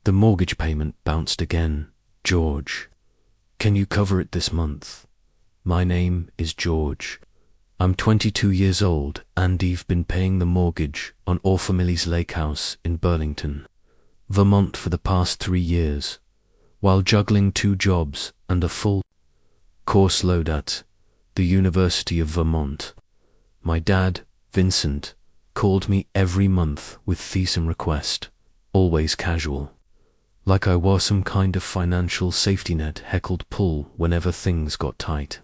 The mortgage payment bounced again. George, can you cover it this month? My name is George. I'm 22 years old and I've been paying the mortgage on Orphamilly's Lake House in Burlington, Vermont for the past 3 years, while juggling 2 jobs and a full course load at the University of Vermont. My dad, Vincent, called me every month with fees and request, always casual, like I was some kind of financial safety net heckled pull whenever things got tight.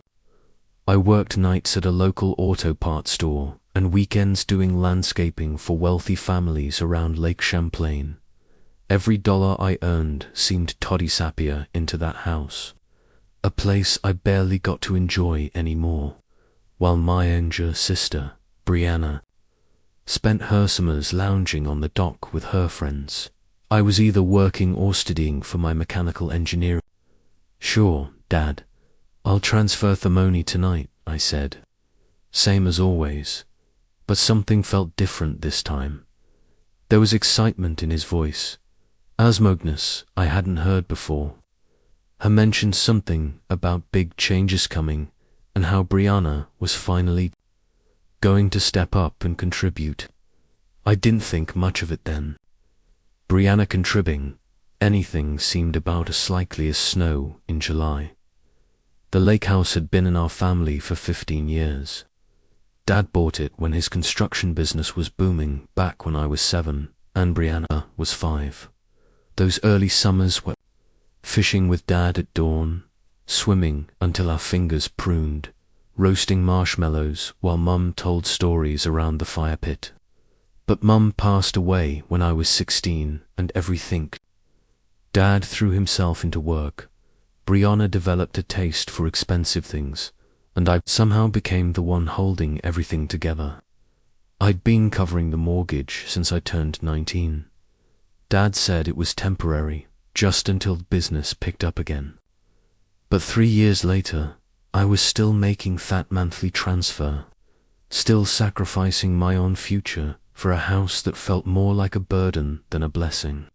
I worked nights at a local auto parts store and weekends doing landscaping for wealthy families around Lake Champlain. Every dollar I earned seemed toddy sappier into that house, a place I barely got to enjoy anymore, while my younger sister, Brianna, spent her summers lounging on the dock with her friends. I was either working or studying for my mechanical engineering. Sure, Dad, I'll transfer the money tonight, I said. Same as always, but something felt different this time. There was excitement in his voice, asmogness I hadn't heard before. He mentioned something about big changes coming and how Brianna was finally going to step up and contribute. I didn't think much of it then. Brianna contributing anything seemed about as likely as snow in July. The lake house had been in our family for 15 years. Dad bought it when his construction business was booming back when I was 7 and Brianna was 5. Those early summers were fishing with Dad at dawn, swimming until our fingers pruned, roasting marshmallows while Mum told stories around the fire pit. But Mum passed away when I was 16 and everything. Dad threw himself into work. Brianna developed a taste for expensive things, and I somehow became the one holding everything together. I'd been covering the mortgage since I turned 19. Dad said it was temporary, just until business picked up again. But 3 years later, I was still making that monthly transfer, still sacrificing my own future for a house that felt more like a burden than a blessing.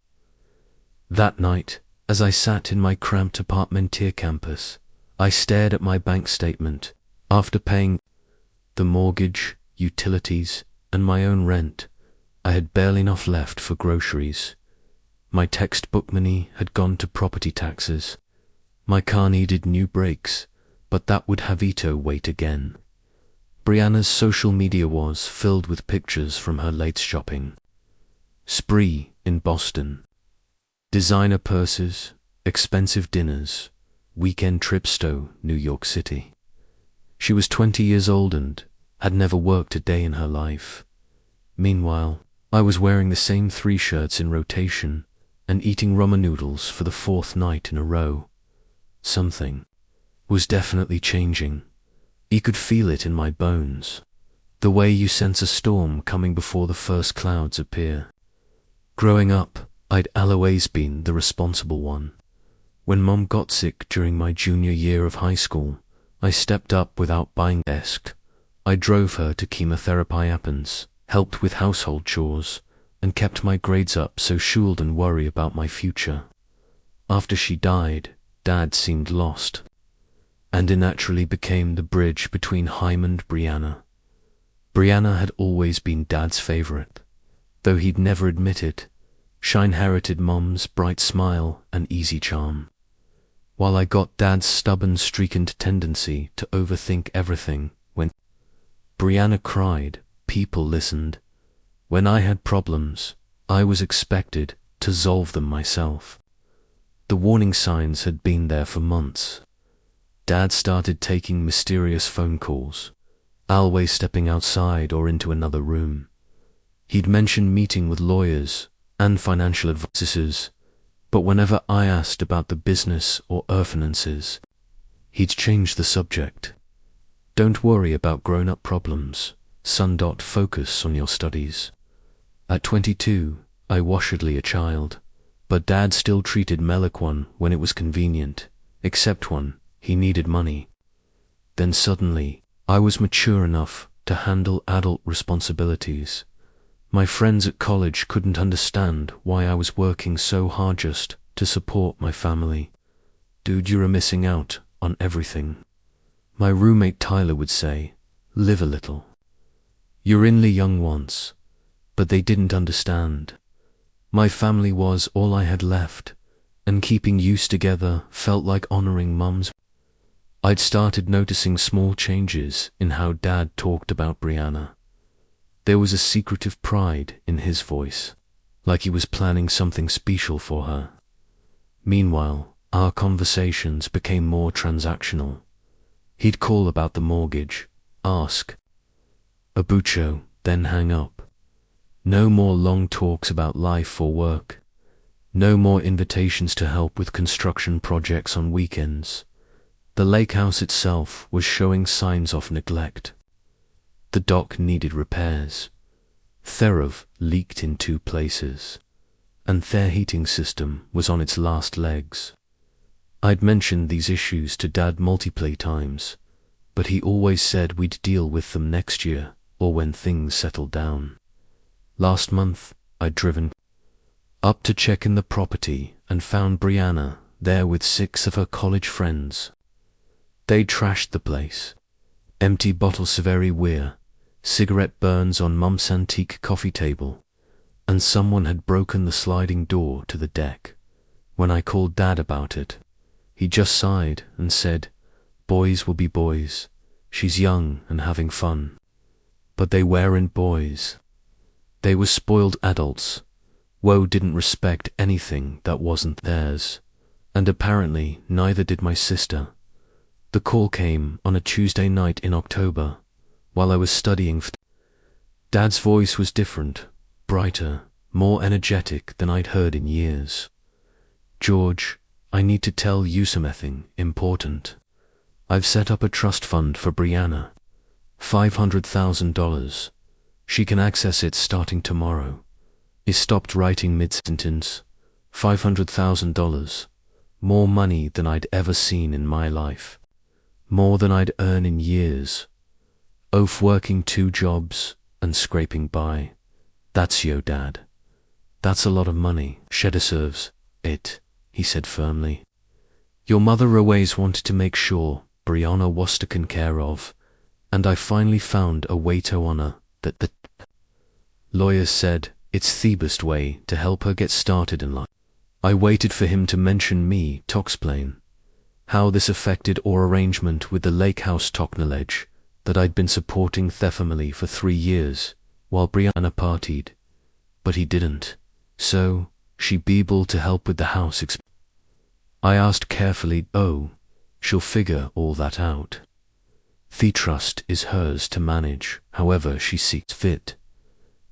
That night, as I sat in my cramped apartment near campus, I stared at my bank statement. After paying the mortgage, utilities, and my own rent, I had barely enough left for groceries. My textbook money had gone to property taxes. My car needed new brakes, but that would have to wait again. Brianna's social media was filled with pictures from her late shopping spree in Boston. Designer purses, expensive dinners, weekend trips to New York City. She was 20 years old and had never worked a day in her life. Meanwhile, I was wearing the same 3 shirts in rotation and eating ramen noodles for the 4th night in a row. Something was definitely changing. You could feel it in my bones, the way you sense a storm coming before the first clouds appear. Growing up, I'd always been the responsible one. When Mum got sick during my junior year of high school, I stepped up without buying a desk. I drove her to chemotherapy appointments, helped with household chores, and kept my grades up so she wouldn't worry about my future. After she died, Dad seemed lost, and it naturally became the bridge between him and Brianna. Brianna had always been Dad's favorite, though he'd never admit it. She inherited Mum's bright smile and easy charm, while I got Dad's stubborn streak-and tendency to overthink everything. When Brianna cried, people listened. When I had problems, I was expected to solve them myself. The warning signs had been there for months. Dad started taking mysterious phone calls, always stepping outside or into another room. He'd mentioned meeting with lawyers and financial advisors, but whenever I asked about the business or finances, he'd change the subject. Don't worry about grown-up problems, son. Focus on your studies. At 22, I was washedly a child, but Dad still treated Meliquan when it was convenient, except when he needed money. Then suddenly, I was mature enough to handle adult responsibilities. My friends at college couldn't understand why I was working so hard just to support my family. Dude, you're missing out on everything. My roommate Tyler would say, live a little. You're only young once, but they didn't understand. My family was all I had left, and keeping us together felt like honoring Mum's. I'd started noticing small changes in how Dad talked about Brianna. There was a secretive pride in his voice, like he was planning something special for her. Meanwhile, our conversations became more transactional. He'd call about the mortgage, ask a bucho, then hang up. No more long talks about life or work. No more invitations to help with construction projects on weekends. The lake house itself was showing signs of neglect. The dock needed repairs. Therev leaked in 2 places, and their heating system was on its last legs. I'd mentioned these issues to Dad multiple times, but he always said we'd deal with them next year or when things settled down. Last month, I'd driven up to check in the property and found Brianna there with 6 of her college friends. They trashed the place. Empty bottles of everywhere, cigarette burns on Mum's antique coffee table, and someone had broken the sliding door to the deck. When I called Dad about it, he just sighed and said, boys will be boys. She's young and having fun. But they weren't boys. They were spoiled adults. Woe didn't respect anything that wasn't theirs, and apparently neither did my sister. The call came on a Tuesday night in October, while I was studying. Dad's voice was different, brighter, more energetic than I'd heard in years. George, I need to tell you something important. I've set up a trust fund for Brianna. $500,000. She can access it starting tomorrow. He stopped writing mid-sentence. $500,000. More money than I'd ever seen in my life. More than I'd earn in years. Oaf working 2 jobs and scraping by. That's yo, Dad. That's a lot of money. She deserves it, he said firmly. Your mother always wanted to make sure Brianna was taken care of, and I finally found a way to honor that. The lawyers said it's the best way to help her get started in life. I waited for him to mention me to explain how this affected our arrangement with the lake house knowledge that I'd been supporting their family for 3 years while Brianna partied, but he didn't, so she'd be able to help with the house I asked carefully, oh, she'll figure all that out. The trust is hers to manage however she sees fit.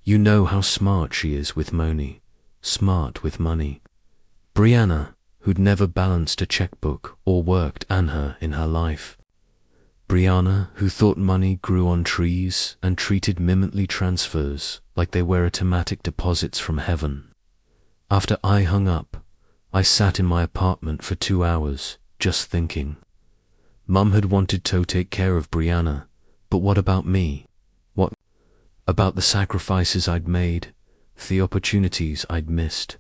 You know how smart she is with money, smart with money. Brianna, who'd never balanced a checkbook or worked an hour in her life. Brianna, who thought money grew on trees and treated monthly transfers like they were automatic deposits from heaven. After I hung up, I sat in my apartment for 2 hours, just thinking. Mum had wanted to take care of Brianna, but what about me? What about the sacrifices I'd made, the opportunities I'd missed,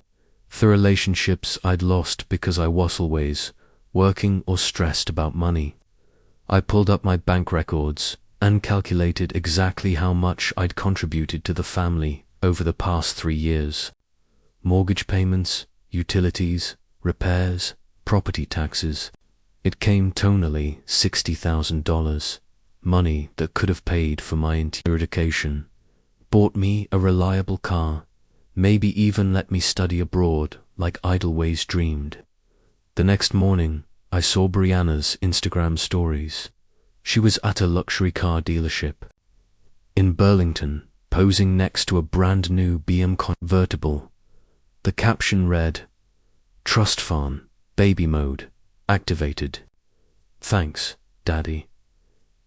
the relationships I'd lost because I was always working or stressed about money? I pulled up my bank records and calculated exactly how much I'd contributed to the family over the past 3 years. Mortgage payments, utilities, repairs, property taxes. It came tonally $60,000, money that could have paid for my entire education, bought me a reliable car, maybe even let me study abroad like I'd always dreamed. The next morning, I saw Brianna's Instagram stories. She was at a luxury car dealership in Burlington, posing next to a brand new BM convertible. The caption read, "Trust Fund, baby mode, activated. Thanks, Daddy."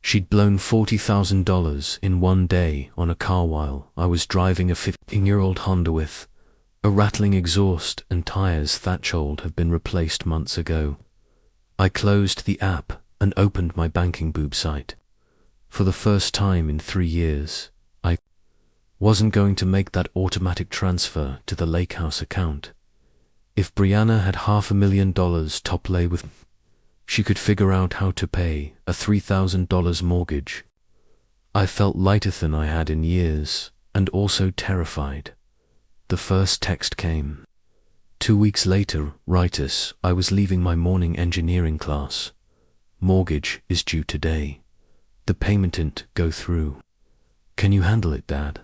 She'd blown $40,000 in 1 day on a car while I was driving a 15-year-old Honda with a rattling exhaust and tires that should have been replaced months ago. I closed the app and opened my banking boob site. For the first time in 3 years, I wasn't going to make that automatic transfer to the lake house account. If Brianna had $500,000 top lay with, she could figure out how to pay a $3,000 mortgage. I felt lighter than I had in years, and also terrified. The first text came. 2 weeks later, writers, I was leaving my morning engineering class. Mortgage is due today. The payment didn't go through. Can you handle it, Dad?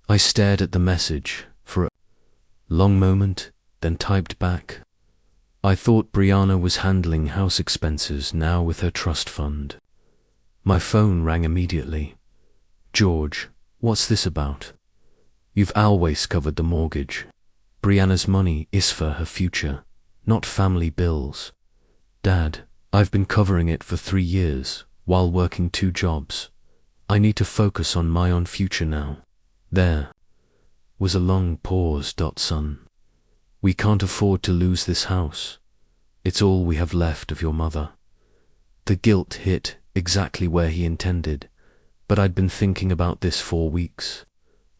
I stared at the message for a long moment, then typed back. I thought Brianna was handling house expenses now with her trust fund. My phone rang immediately. George, what's this about? You've always covered the mortgage. Brianna's money is for her future, not family bills. Dad, I've been covering it for 3 years, while working 2 jobs. I need to focus on my own future now. There was a long pause. Son, we can't afford to lose this house. It's all we have left of your mother. The guilt hit exactly where he intended, but I'd been thinking about this for weeks,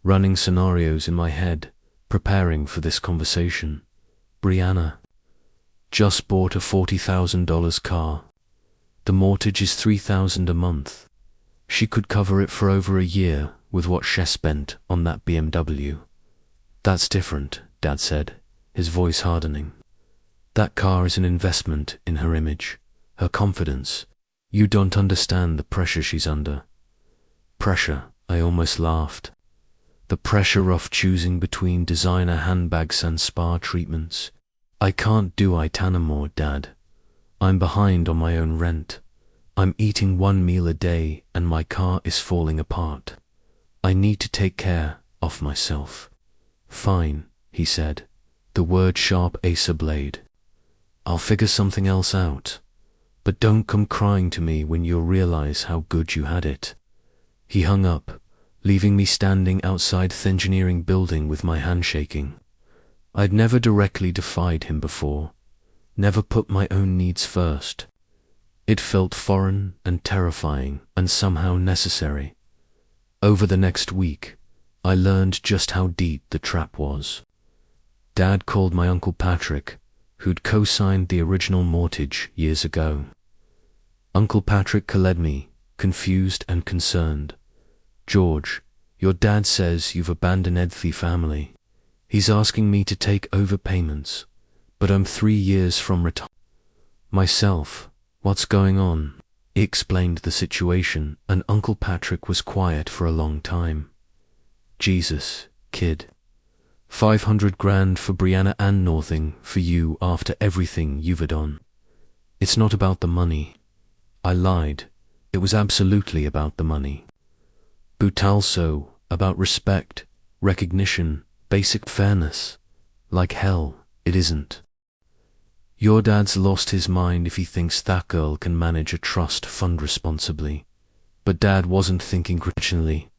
running scenarios in my head, preparing for this conversation. Brianna just bought a $40,000 car. The mortgage is $3,000 a month. She could cover it for over a year with what she spent on that BMW. That's different, Dad said, his voice hardening. That car is an investment in her image, her confidence. You don't understand the pressure she's under. Pressure, I almost laughed. The pressure of choosing between designer handbags and spa treatments. I can't do it anymore, Dad. I'm behind on my own rent. I'm eating 1 meal a day and my car is falling apart. I need to take care of myself. Fine, he said, the word sharp as a blade. I'll figure something else out. But don't come crying to me when you'll realize how good you had it. He hung up, leaving me standing outside the engineering building with my hand shaking. I'd never directly defied him before, never put my own needs first. It felt foreign and terrifying and somehow necessary. Over the next week, I learned just how deep the trap was. Dad called my Uncle Patrick, who'd co-signed the original mortgage years ago. Uncle Patrick called me, confused and concerned. George, your dad says you've abandoned the family. He's asking me to take over payments, but I'm 3 years from retirement. Myself, what's going on? He explained the situation, and Uncle Patrick was quiet for a long time. Jesus, kid. 500 grand for Brianna and nothing for you after everything you've done. It's not about the money. I lied. It was absolutely about the money. But also about respect, recognition, basic fairness. Like hell, it isn't. Your dad's lost his mind if he thinks that girl can manage a trust fund responsibly. But Dad wasn't thinking rationally.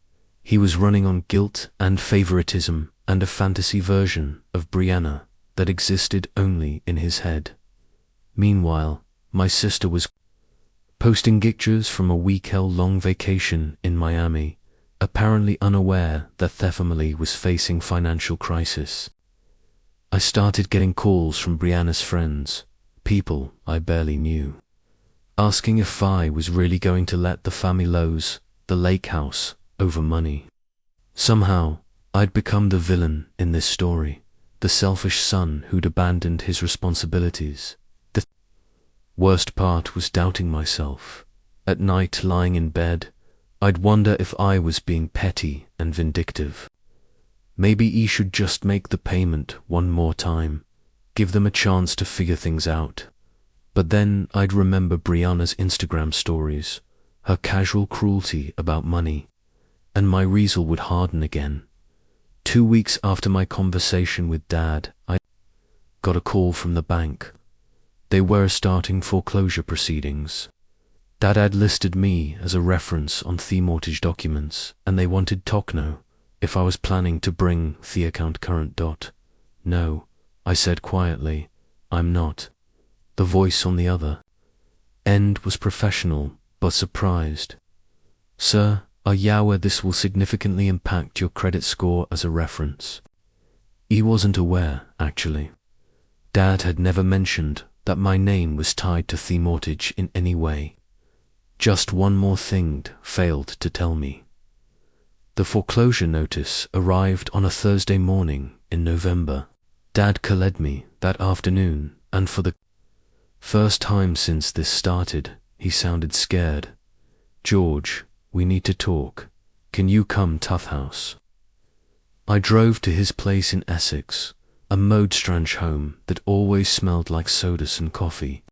He was running on guilt and favoritism and a fantasy version of Brianna that existed only in his head. Meanwhile, my sister was posting pictures from a week-long vacation in Miami, apparently unaware that their family was facing financial crisis. I started getting calls from Brianna's friends, people I barely knew, asking if I was really going to let the family lose the lake house over money. Somehow, I'd become the villain in this story, the selfish son who'd abandoned his responsibilities. The worst part was doubting myself. At night, lying in bed, I'd wonder if I was being petty and vindictive. Maybe he should just make the payment one more time, give them a chance to figure things out. But then I'd remember Brianna's Instagram stories, her casual cruelty about money, and my resolve would harden again. 2 weeks after my conversation with Dad, I got a call from the bank. They were starting foreclosure proceedings. Dad had listed me as a reference on the mortgage documents, and they wanted to know if I was planning to bring the account current. No, I said quietly, I'm not. The voice on the other end was professional, but surprised. Sir, Yawa, this will significantly impact your credit score as a reference. He wasn't aware, actually. Dad had never mentioned that my name was tied to the mortgage in any way. Just one more thing failed to tell me. The foreclosure notice arrived on a Thursday morning in November. Dad called me that afternoon, and for the first time since this started, he sounded scared. "George, we need to talk. Can you come to the house?" I drove to his place in Essex, a strange home that always smelled like sodas and coffee.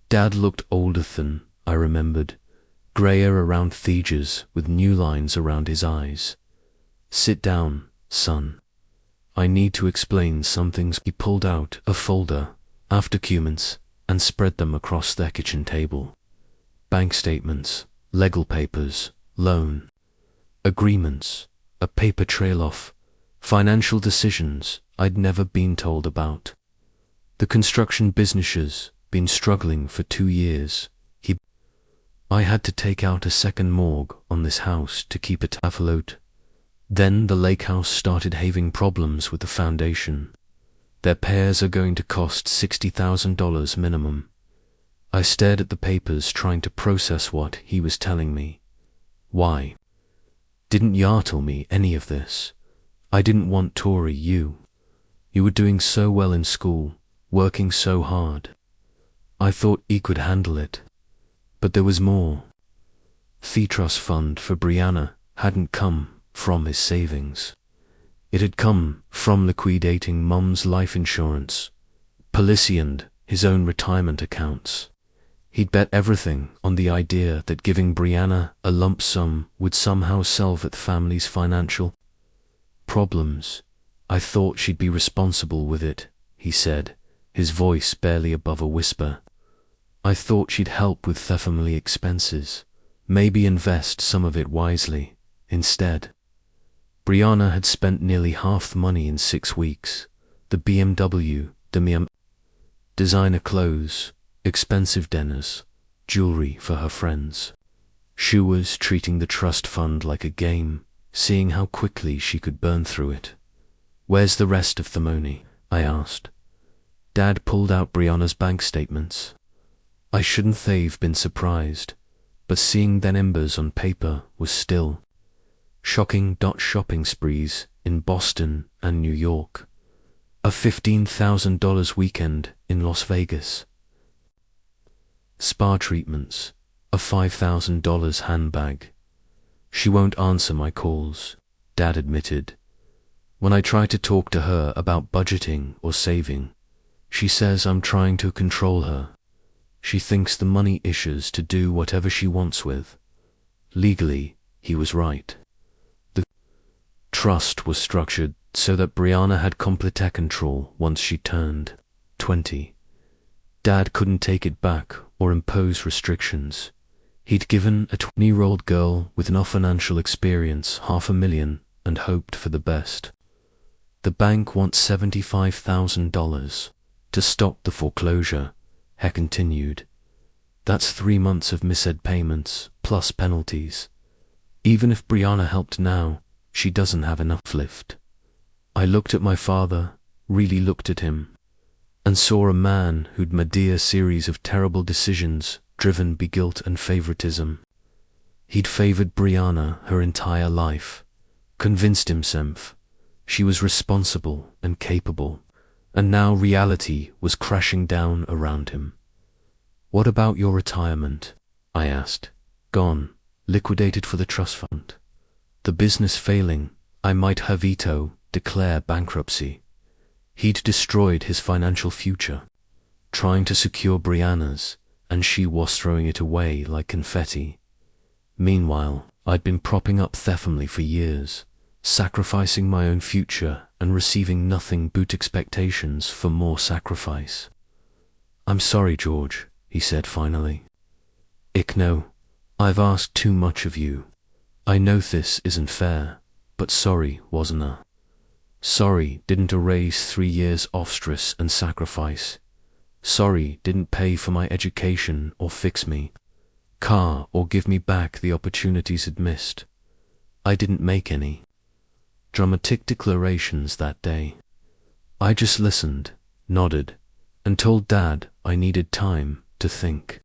Dad looked older than I remembered, greyer around the edges with new lines around his eyes. "Sit down, son. I need to explain some things." He pulled out a folder of documents and spread them across their kitchen table. Bank statements, legal papers, loan agreements, a paper trail of financial decisions I'd never been told about. The construction business been struggling for 2 years. I had to take out a second mortgage on this house to keep it afloat. Then the lake house started having problems with the foundation. Their repairs are going to cost $60,000 minimum. I stared at the papers trying to process what he was telling me. Why didn't ya tell me any of this? I didn't want Tori, you were doing so well in school, working so hard. I thought he could handle it. But there was more. The trust fund for Brianna hadn't come from his savings. It had come from liquidating Mum's life insurance, policy and his own retirement accounts. He'd bet everything on the idea that giving Brianna a lump sum would somehow solve the family's financial problems. "I thought she'd be responsible with it," he said, his voice barely above a whisper. "I thought she'd help with the family expenses, maybe invest some of it wisely. Instead, Brianna had spent nearly half the money in 6 weeks. The BMW, designer clothes, expensive dinners, jewelry for her friends. She was treating the trust fund like a game, seeing how quickly she could burn through it. "Where's the rest of the money?" I asked. Dad pulled out Brianna's bank statements. I shouldn't have been surprised, but seeing them numbers on paper was still shocking. Shopping sprees in Boston and New York, a $15,000 weekend in Las Vegas, spa treatments, a $5,000 handbag. "She won't answer my calls," Dad admitted. "When I try to talk to her about budgeting or saving, she says I'm trying to control her. She thinks the money issues to do whatever she wants with." Legally, he was right. The trust was structured so that Brianna had complete control once she turned 20. Dad couldn't take it back or impose restrictions. He'd given a 20-year-old girl with no financial experience $500,000 and hoped for the best. "The bank wants $75,000 to stop the foreclosure," he continued. "That's 3 months of missed payments, plus penalties. Even if Brianna helped now, she doesn't have enough lift." I looked at my father, really looked at him, and saw a man who'd made a series of terrible decisions driven by guilt and favoritism. He'd favored Brianna her entire life, convinced himself she was responsible and capable, and now reality was crashing down around him. "What about your retirement?" I asked. "Gone, liquidated for the trust fund. The business failing, I might have declare bankruptcy." He'd destroyed his financial future, trying to secure Brianna's, and she was throwing it away like confetti. Meanwhile, I'd been propping up the family for years, sacrificing my own future and receiving nothing but expectations for more sacrifice. "I'm sorry, George," he said finally. "Ich know, I've asked too much of you. I know this isn't fair, but sorry, wasn't I? Sorry didn't erase 3 years of stress and sacrifice. Sorry didn't pay for my education or fix me. car or give me back the opportunities I'd missed. I didn't make any dramatic declarations that day. I just listened, nodded, and told Dad I needed time to think.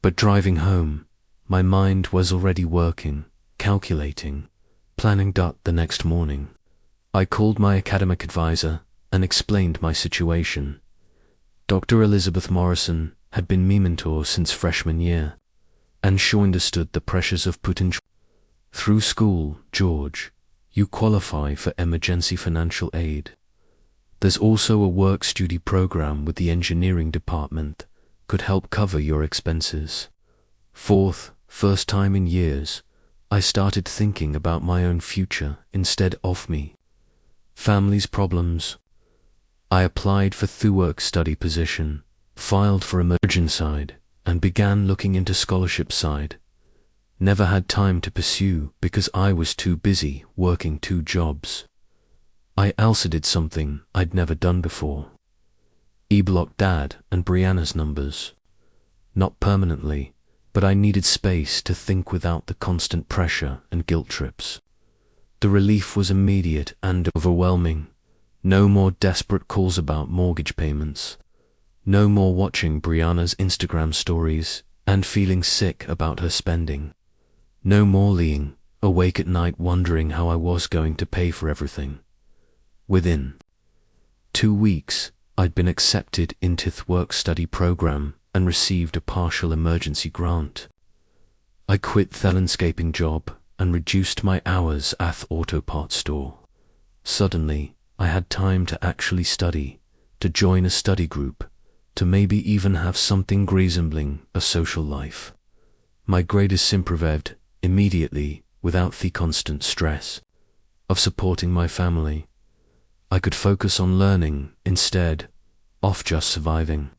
But driving home, my mind was already working, calculating, planning. The next morning, I called my academic advisor and explained my situation. Dr. Elizabeth Morrison had been my mentor since freshman year, and she understood the pressures of putting through school. George, you qualify for emergency financial aid. There's also a work-study program with the engineering department could help cover your expenses. First time in years, I started thinking about my own future instead of me family's problems. I applied for the work-study position, filed for emergency side, and began looking into scholarship side. Never had time to pursue because I was too busy working 2 jobs. I also did something I'd never done before. E-blocked Dad and Brianna's numbers. Not permanently, but I needed space to think without the constant pressure and guilt trips. The relief was immediate and overwhelming. No more desperate calls about mortgage payments. No more watching Brianna's Instagram stories and feeling sick about her spending. No more lying awake at night wondering how I was going to pay for everything. Within 2 weeks, I'd been accepted into the work-study program and received a partial emergency grant. I quit the landscaping job and reduced my hours at the auto parts store. Suddenly, I had time to actually study, to join a study group, to maybe even have something resembling a social life. My grades improved immediately without the constant stress of supporting my family. I could focus on learning instead of just surviving.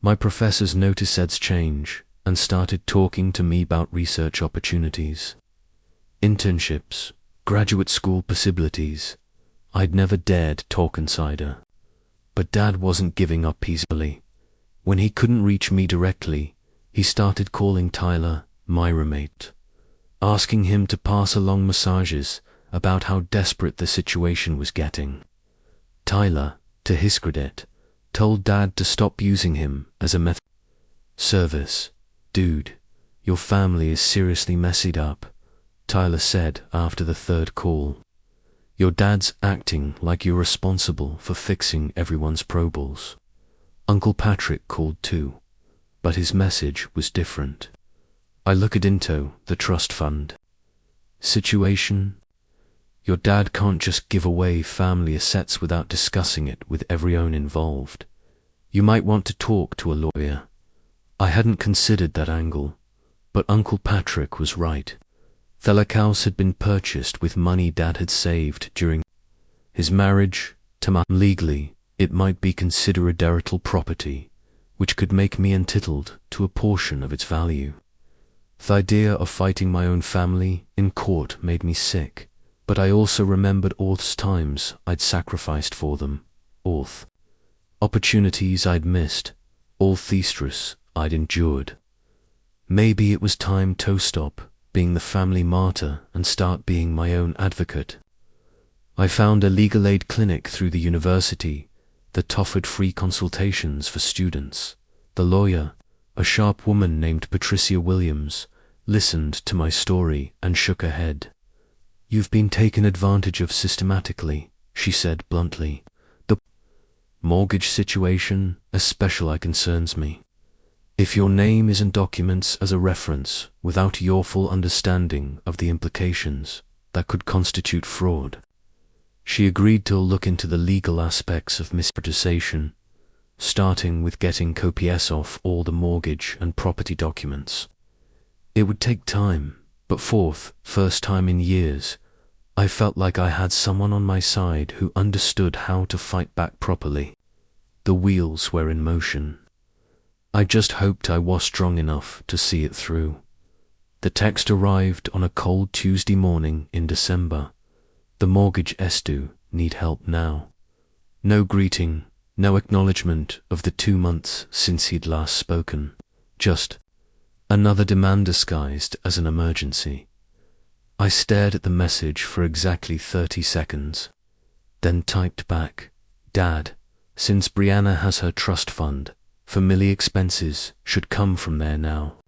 My professors noticed Ed's change and started talking to me about research opportunities, internships, graduate school possibilities. I'd never dared talk insider. But Dad wasn't giving up easily. When he couldn't reach me directly, he started calling Tyler, my roommate, asking him to pass along messages about how desperate the situation was getting. Tyler, to his credit, told Dad to stop using him as a method service. Dude, your family is seriously messed up, Tyler said after the 3rd call. Your dad's acting like you're responsible for fixing everyone's problems. Uncle Patrick called too, but his message was different. I looked into the trust fund situation. Your dad can't just give away family assets without discussing it with everyone involved. You might want to talk to a lawyer. I hadn't considered that angle, but Uncle Patrick was right. The house had been purchased with money Dad had saved during his marriage to me. Legally, it might be considered marital property, which could make me entitled to a portion of its value. The idea of fighting my own family in court made me sick, but I also remembered all the times I'd sacrificed for them, all the opportunities I'd missed, all the stress I'd endured. Maybe it was time to stop being the family martyr and start being my own advocate. I found a legal aid clinic through the university that offered free consultations for students. The lawyer, a sharp woman named Patricia Williams, listened to my story and shook her head. You've been taken advantage of systematically, she said bluntly. The mortgage situation especially concerns me. If your name is in documents as a reference without your full understanding of the implications, that could constitute fraud. She agreed to look into the legal aspects of misrepresentation, starting with getting copies of all the mortgage and property documents. It would take time, but first time in years, I felt like I had someone on my side who understood how to fight back properly. The wheels were in motion. I just hoped I was strong enough to see it through. The text arrived on a cold Tuesday morning in December. The mortgage due, need help now. No greeting, no acknowledgement of the 2 months since he'd last spoken. Just, Another demand disguised as an emergency. I stared at the message for exactly 30 seconds, then typed back, "Dad, since Brianna has her trust fund, family expenses should come from there now.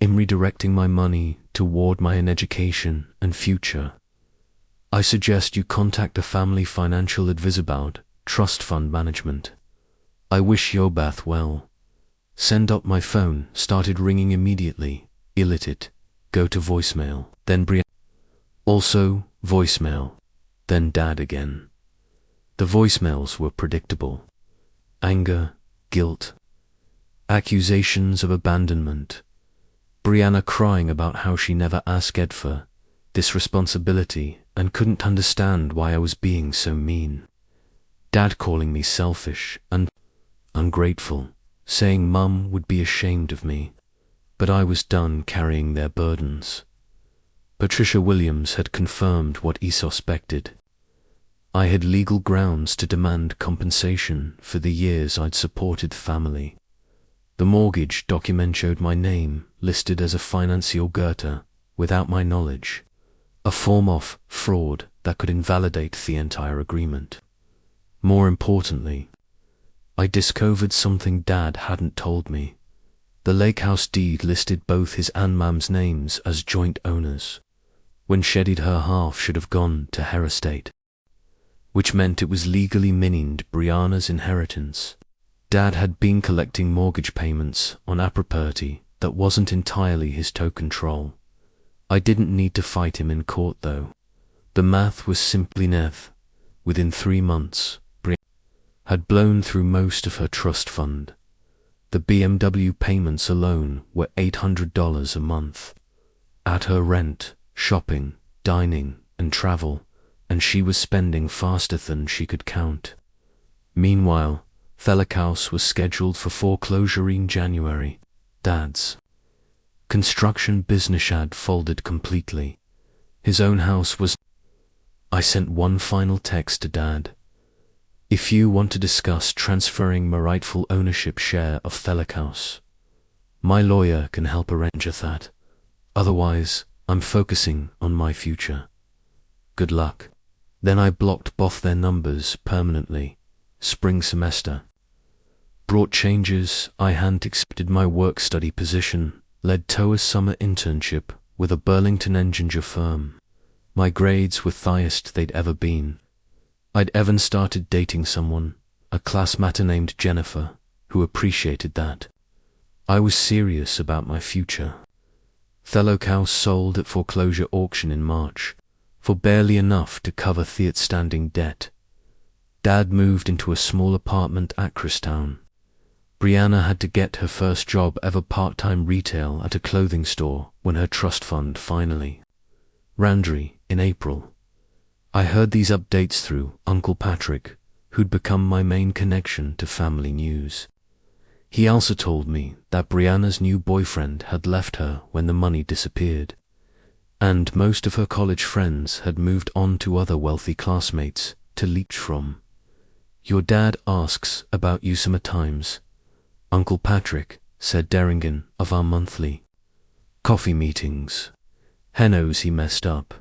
In redirecting my money toward my own education and future, I suggest you contact a family financial advisor about trust fund management. I wish Yobath well." Send up. My phone started ringing immediately. Illiterate. Go to voicemail. Then Brianna. Also voicemail. Then Dad again. The voicemails were predictable. Anger, guilt, accusations of abandonment. Brianna crying about how she never asked Ed for this responsibility and couldn't understand why I was being so mean. Dad calling me selfish and ungrateful, saying Mum would be ashamed of me, but I was done carrying their burdens. Patricia Williams had confirmed what he suspected. I had legal grounds to demand compensation for the years I'd supported the family. The mortgage document showed my name listed as a financier Goethe without my knowledge, a form of fraud that could invalidate the entire agreement. More importantly, I discovered something Dad hadn't told me. The lake house deed listed both his and Mam's names as joint owners, when Sheddied her half should have gone to her estate, which meant it was legally meaning Brianna's inheritance. Dad had been collecting mortgage payments on a property that wasn't entirely his control. I didn't need to fight him in court though. The math was simply neth. Within 3 months, Brianna had blown through most of her trust fund. The BMW payments alone were $800 a month. Add her rent, shopping, dining, and travel, and she was spending faster than she could count. Meanwhile, Thelic House was scheduled for foreclosure in January. Dad's construction business had folded completely. His own house was. I sent one final text to Dad. "If you want to discuss transferring my rightful ownership share of Thelic House, my lawyer can help arrange that. Otherwise, I'm focusing on my future. Good luck." Then I blocked both their numbers permanently. Spring semester brought changes. I hadn't accepted my work-study position, led to a summer internship with a Burlington engineer firm. My grades were the highest they'd ever been. I'd even started dating someone, a classmate named Jennifer, who appreciated that. I was serious about my future. Thelic House sold at foreclosure auction in March, for barely enough to cover the outstanding debt. Dad moved into a small apartment at Christown. Brianna had to get her first job ever part-time retail at a clothing store when her trust fund finally Randry in April. I heard these updates through Uncle Patrick, who'd become my main connection to family news. He also told me that Brianna's new boyfriend had left her when the money disappeared, and most of her college friends had moved on to other wealthy classmates to leech from. "Your dad asks about you sometimes," Uncle Patrick said Derringen of our monthly coffee meetings. "He knows he messed up,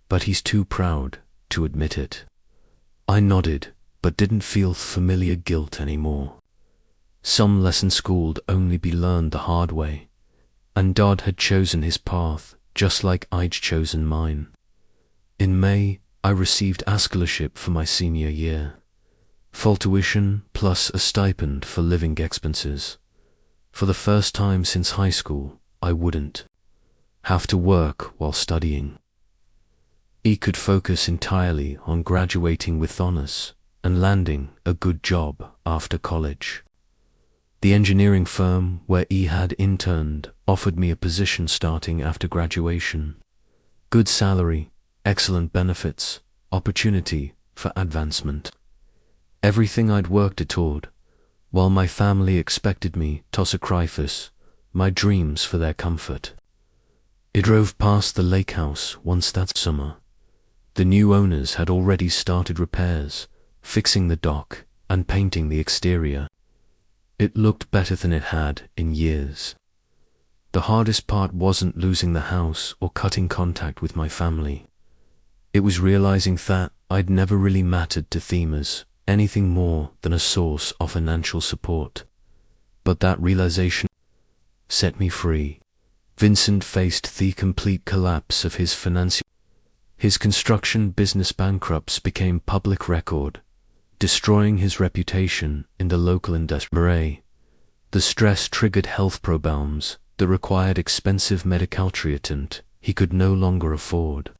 but he's too proud to admit it." I nodded, but didn't feel familiar guilt anymore. Some lessons schooled only be learned the hard way, and Dad had chosen his path just like I'd chosen mine. In May, I received a scholarship for my senior year. Full tuition plus a stipend for living expenses. For the first time since high school, I wouldn't have to work while studying. He could focus entirely on graduating with honors and landing a good job after college. The engineering firm where he had interned offered me a position starting after graduation. Good salary, excellent benefits, opportunity for advancement. Everything I'd worked toward, while my family expected me to sacrifice my dreams for their comfort. I drove past the lake house once that summer. The new owners had already started repairs, fixing the dock and painting the exterior. It looked better than it had in years. The hardest part wasn't losing the house or cutting contact with my family. It was realizing that I'd never really mattered to them as anything more than a source of financial support. But that realization set me free. Vincent faced the complete collapse of his financial. His construction business bankruptcy became public record, destroying his reputation in the local industry. The stress triggered health problems that required expensive medical treatment he could no longer afford.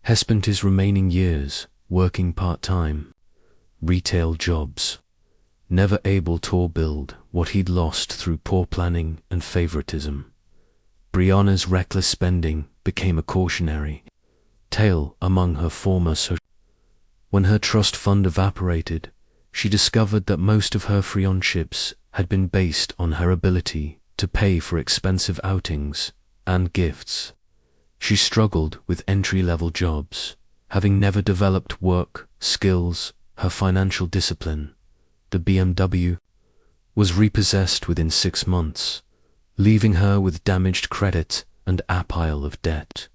He spent his remaining years working part-time, retail jobs, never able to rebuild what he'd lost through poor planning and favoritism. Brianna's reckless spending became a cautionary tale among her former associates. When her trust fund evaporated, she discovered that most of her friendships had been based on her ability to pay for expensive outings and gifts. She struggled with entry-level jobs, having never developed work skills. Her financial discipline, the BMW, was repossessed within 6 months, leaving her with damaged credit and a pile of debt.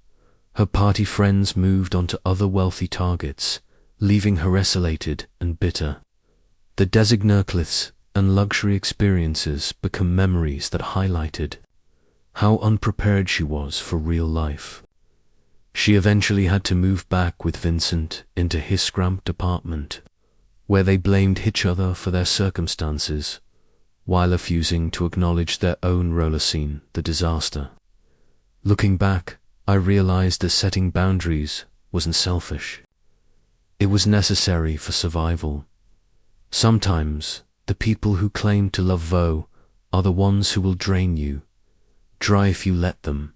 Her party friends moved on to other wealthy targets, leaving her isolated and bitter. The designatless and luxury experiences become memories that highlighted how unprepared she was for real life. She eventually had to move back with Vincent into his cramped apartment, where they blamed each other for their circumstances, while refusing to acknowledge their own role in the disaster. Looking back, I realized that setting boundaries wasn't selfish. It was necessary for survival. Sometimes, the people who claim to love you are the ones who will drain you dry if you let them.